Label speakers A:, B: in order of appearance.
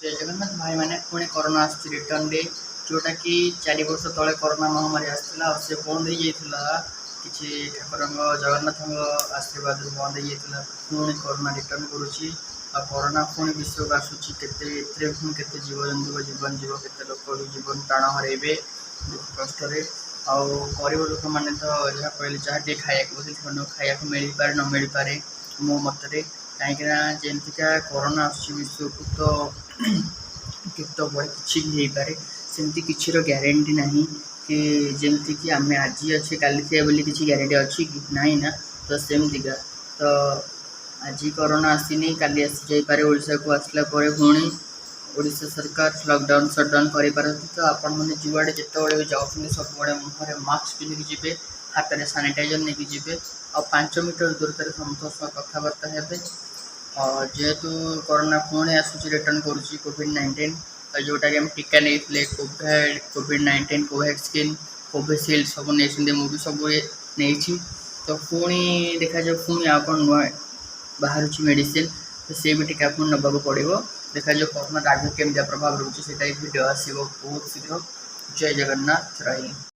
A: जय जगन्नाथ भाई मैंने पुणी कोरोना आस रिटर्न डे जोटा कि 4 वर्ष तले कोरोना महामारी आसाला से बंद हो जाता कि ठाकुर जगन्नाथ आशीर्वाद बंद हो जाता पुणी कोरोना रिटर्न करुच्ची कोरोना पुणी विश्व को आसूची के जीवजंतु जीवन जीव के लोक भी जीवन प्राण हरइबे दुख कष्ट गरीब लोक मैंने तो जहाँ कहले जहाँ खाया खाया मिल पारे न मिल पारे मो मतरे कहीं जमतीका कोरोना विश्व को तो केत बड़े किसी भी हो पारे सेमती किसी ग्यारंटी ना कि जमती कि आम आज अच्छे काली थे बोली किसी ग्यारंटी अच्छी कि ना ना तो सेमतीका तो आज कोरोना आसनी काली आसी जापे ओडिशा को आसला पुणी ओडिशा सरकार लॉकडाउन सटडाउन कर तो आपण मैंने जुआड़े जिते भी जाऊँ सब बड़े मुहर मास्क पिंधिक जी हाथ में सानिटाइजर नहीं जी आ 5 मीटर दूरता समस्त कथबार्ता हे जेहेतु कोरोना पुणी आसूँ रिटर्न करुच्ची कोविड-19 जोटा कि टीका नहीं कोविड-19 कोवैक्सीन कोविशील्ड सब नहीं मुझे सब नहीं तो पुणी देखा जाए पुणी आ कौन नुआ बाहर मेडिसिन तो सी भी टीका पुणी नवा पड़ो देखा जाए कोरोना आगे केमी प्रभाव रोचे भिड आसो बहुत शीघ्र। जय जगन्नाथ रही।